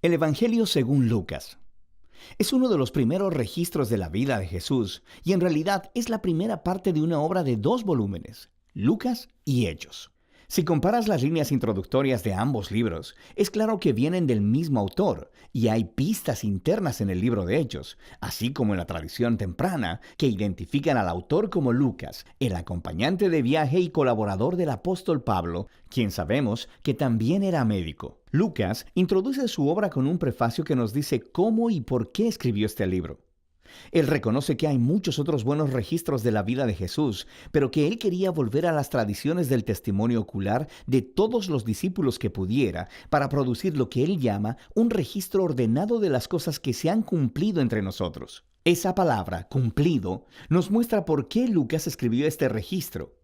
El Evangelio según Lucas. Es uno de los primeros registros de la vida de Jesús y en realidad es la primera parte de una obra de 2 volúmenes, Lucas y Hechos. Si comparas las líneas introductorias de ambos libros, es claro que vienen del mismo autor y hay pistas internas en el libro de Hechos, así como en la tradición temprana, que identifican al autor como Lucas, el acompañante de viaje y colaborador del apóstol Pablo, quien sabemos que también era médico. Lucas introduce su obra con un prefacio que nos dice cómo y por qué escribió este libro. Él reconoce que hay muchos otros buenos registros de la vida de Jesús, pero que él quería volver a las tradiciones del testimonio ocular de todos los discípulos que pudiera para producir lo que él llama un registro ordenado de las cosas que se han cumplido entre nosotros. Esa palabra, cumplido, nos muestra por qué Lucas escribió este registro.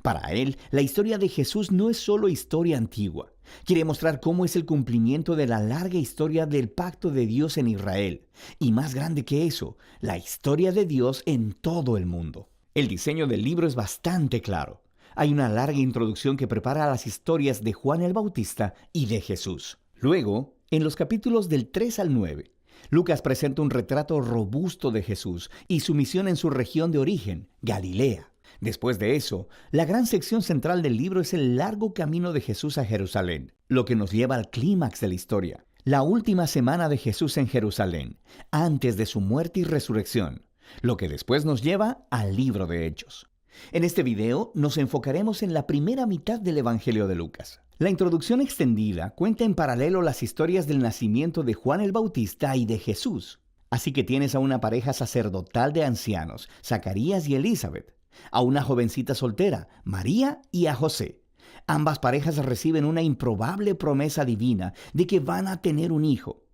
Para él, la historia de Jesús no es solo historia antigua. Quiere mostrar cómo es el cumplimiento de la larga historia del pacto de Dios en Israel. Y más grande que eso, la historia de Dios en todo el mundo. El diseño del libro es bastante claro. Hay una larga introducción que prepara las historias de Juan el Bautista y de Jesús. Luego, en los capítulos del 3 al 9, Lucas presenta un retrato robusto de Jesús y su misión en su región de origen, Galilea. Después de eso, la gran sección central del libro es el largo camino de Jesús a Jerusalén, lo que nos lleva al clímax de la historia, la última semana de Jesús en Jerusalén, antes de su muerte y resurrección, lo que después nos lleva al libro de Hechos. En este video nos enfocaremos en la primera mitad del Evangelio de Lucas. La introducción extendida cuenta en paralelo las historias del nacimiento de Juan el Bautista y de Jesús. Así que tienes a una pareja sacerdotal de ancianos, Zacarías y Elizabeth, a una jovencita soltera, María, y a José. Ambas parejas reciben una improbable promesa divina de que van a tener un hijo.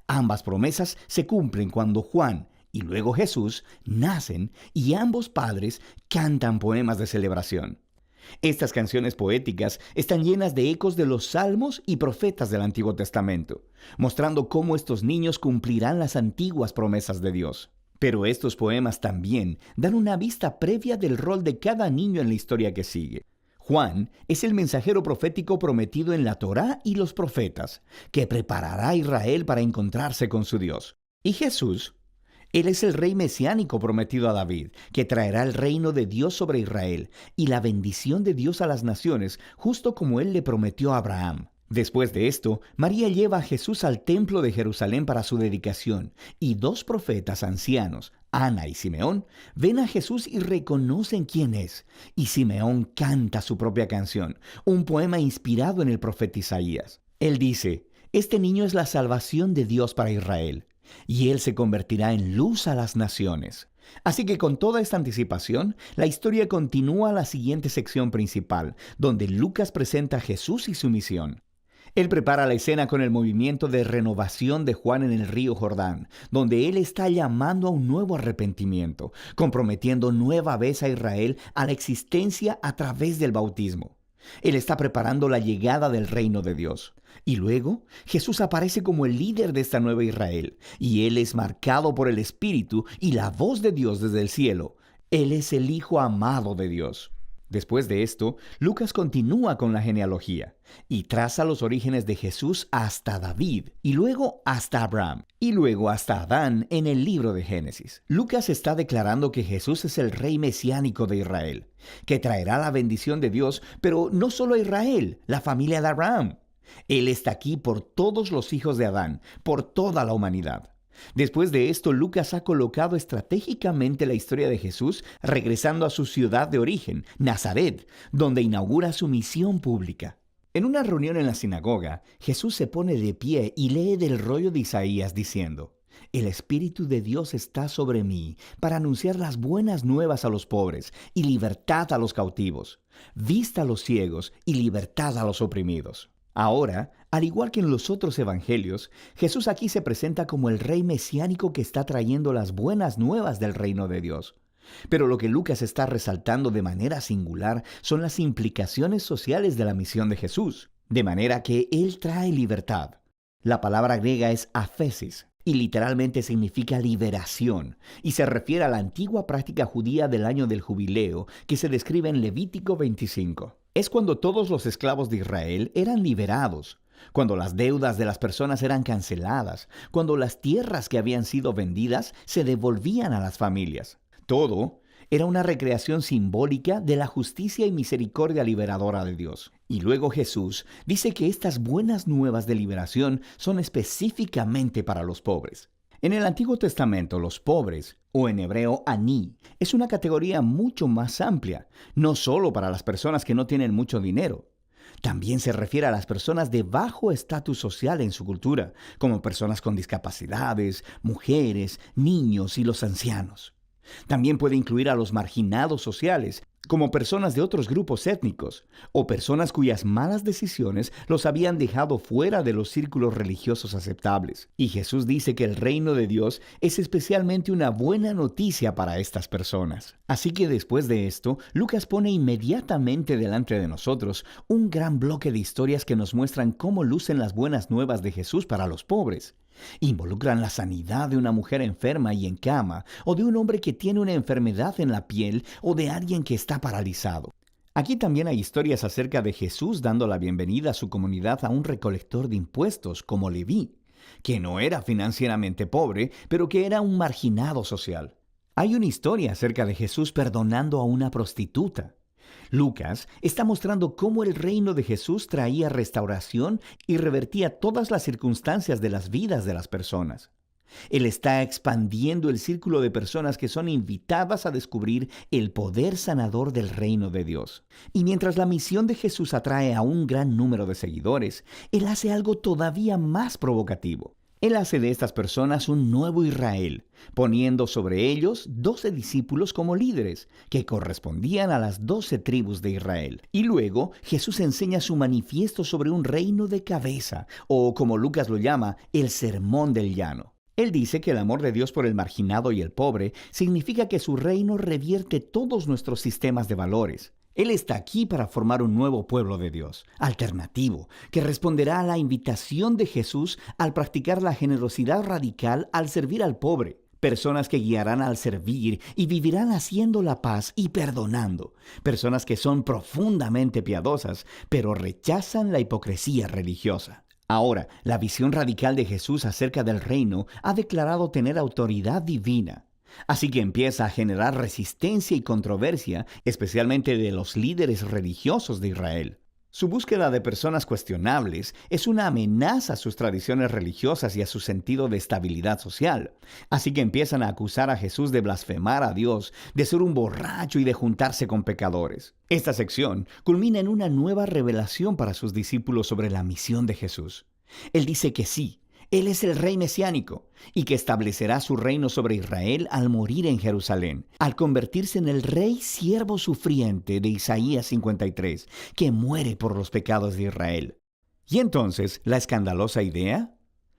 Ambas promesas se cumplen cuando Juan y luego Jesús nacen y ambos padres cantan poemas de celebración. Estas canciones poéticas están llenas de ecos de los salmos y profetas del Antiguo Testamento, mostrando cómo estos niños cumplirán las antiguas promesas de Dios. Pero estos poemas también dan una vista previa del rol de cada niño en la historia que sigue. Juan es el mensajero profético prometido en la Torá y los profetas, que preparará a Israel para encontrarse con su Dios. Y Jesús, él es el rey mesiánico prometido a David, que traerá el reino de Dios sobre Israel y la bendición de Dios a las naciones, justo como él le prometió a Abraham. Después de esto, María lleva a Jesús al templo de Jerusalén para su dedicación, y 2 profetas ancianos, Ana y Simeón, ven a Jesús y reconocen quién es, y Simeón canta su propia canción, un poema inspirado en el profeta Isaías. Él dice: «Este niño es la salvación de Dios para Israel, y él se convertirá en luz a las naciones». Así que con toda esta anticipación, la historia continúa a la siguiente sección principal, donde Lucas presenta a Jesús y su misión. Él prepara la escena con el movimiento de renovación de Juan en el río Jordán, donde él está llamando a un nuevo arrepentimiento, comprometiendo nueva vez a Israel a la existencia a través del bautismo. Él está preparando la llegada del reino de Dios. Y luego, Jesús aparece como el líder de esta nueva Israel, y él es marcado por el Espíritu y la voz de Dios desde el cielo. Él es el Hijo amado de Dios. Después de esto, Lucas continúa con la genealogía y traza los orígenes de Jesús hasta David, y luego hasta Abraham, y luego hasta Adán en el libro de Génesis. Lucas está declarando que Jesús es el rey mesiánico de Israel, que traerá la bendición de Dios, pero no solo a Israel, la familia de Abraham. Él está aquí por todos los hijos de Adán, por toda la humanidad. Después de esto, Lucas ha colocado estratégicamente la historia de Jesús regresando a su ciudad de origen, Nazaret, donde inaugura su misión pública. En una reunión en la sinagoga, Jesús se pone de pie y lee del rollo de Isaías diciendo: «El Espíritu de Dios está sobre mí para anunciar las buenas nuevas a los pobres y libertad a los cautivos, vista a los ciegos y libertad a los oprimidos». Ahora, al igual que en los otros evangelios, Jesús aquí se presenta como el rey mesiánico que está trayendo las buenas nuevas del reino de Dios. Pero lo que Lucas está resaltando de manera singular son las implicaciones sociales de la misión de Jesús, de manera que él trae libertad. La palabra griega es aphesis, y literalmente significa liberación, y se refiere a la antigua práctica judía del año del jubileo que se describe en Levítico 25. Es cuando todos los esclavos de Israel eran liberados, cuando las deudas de las personas eran canceladas, cuando las tierras que habían sido vendidas se devolvían a las familias. Todo era una recreación simbólica de la justicia y misericordia liberadora de Dios. Y luego Jesús dice que estas buenas nuevas de liberación son específicamente para los pobres. En el Antiguo Testamento, los pobres, o en hebreo aní, es una categoría mucho más amplia, no solo para las personas que no tienen mucho dinero. También se refiere a las personas de bajo estatus social en su cultura, como personas con discapacidades, mujeres, niños y los ancianos. También puede incluir a los marginados sociales, como personas de otros grupos étnicos, o personas cuyas malas decisiones los habían dejado fuera de los círculos religiosos aceptables. Y Jesús dice que el reino de Dios es especialmente una buena noticia para estas personas. Así que después de esto, Lucas pone inmediatamente delante de nosotros un gran bloque de historias que nos muestran cómo lucen las buenas nuevas de Jesús para los pobres. Involucran la sanidad de una mujer enferma y en cama, o de un hombre que tiene una enfermedad en la piel, o de alguien que está paralizado. Aquí también hay historias acerca de Jesús dando la bienvenida a su comunidad a un recolector de impuestos como Leví, que no era financieramente pobre, pero que era un marginado social. Hay una historia acerca de Jesús perdonando a una prostituta. Lucas está mostrando cómo el reino de Jesús traía restauración y revertía todas las circunstancias de las vidas de las personas. Él está expandiendo el círculo de personas que son invitadas a descubrir el poder sanador del reino de Dios. Y mientras la misión de Jesús atrae a un gran número de seguidores, Él hace algo todavía más provocativo. Él hace de estas personas un nuevo Israel, poniendo sobre ellos 12 discípulos como líderes, que correspondían a las 12 tribus de Israel. Y luego Jesús enseña su manifiesto sobre un reino de cabeza, o como Lucas lo llama, el sermón del llano. Él dice que el amor de Dios por el marginado y el pobre significa que su reino revierte todos nuestros sistemas de valores. Él está aquí para formar un nuevo pueblo de Dios, alternativo, que responderá a la invitación de Jesús al practicar la generosidad radical al servir al pobre. Personas que guiarán al servir y vivirán haciendo la paz y perdonando. Personas que son profundamente piadosas, pero rechazan la hipocresía religiosa. Ahora, la visión radical de Jesús acerca del reino ha declarado tener autoridad divina. Así que empieza a generar resistencia y controversia, especialmente de los líderes religiosos de Israel. Su búsqueda de personas cuestionables es una amenaza a sus tradiciones religiosas y a su sentido de estabilidad social. Así que empiezan a acusar a Jesús de blasfemar a Dios, de ser un borracho y de juntarse con pecadores. Esta sección culmina en una nueva revelación para sus discípulos sobre la misión de Jesús. Él dice que sí, Él es el rey mesiánico y que establecerá su reino sobre Israel al morir en Jerusalén, al convertirse en el rey siervo sufriente de Isaías 53, que muere por los pecados de Israel. Y entonces, ¿la escandalosa idea?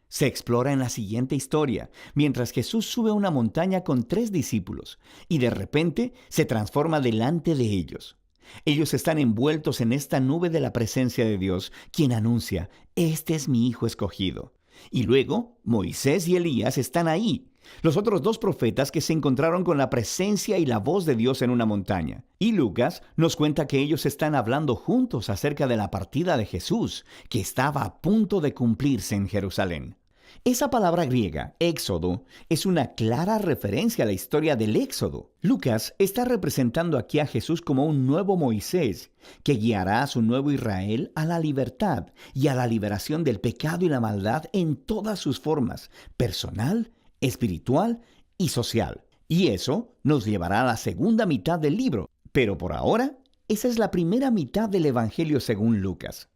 Se explora en la siguiente historia, mientras Jesús sube a una montaña con 3 discípulos y de repente se transforma delante de ellos. Ellos están envueltos en esta nube de la presencia de Dios, quien anuncia, «Este es mi Hijo escogido». Y luego, Moisés y Elías están ahí, los otros 2 profetas que se encontraron con la presencia y la voz de Dios en una montaña. Y Lucas nos cuenta que ellos están hablando juntos acerca de la partida de Jesús, que estaba a punto de cumplirse en Jerusalén. Esa palabra griega, éxodo, es una clara referencia a la historia del éxodo. Lucas está representando aquí a Jesús como un nuevo Moisés, que guiará a su nuevo Israel a la libertad y a la liberación del pecado y la maldad en todas sus formas, personal, espiritual y social. Y eso nos llevará a la segunda mitad del libro, pero por ahora, esa es la primera mitad del Evangelio según Lucas.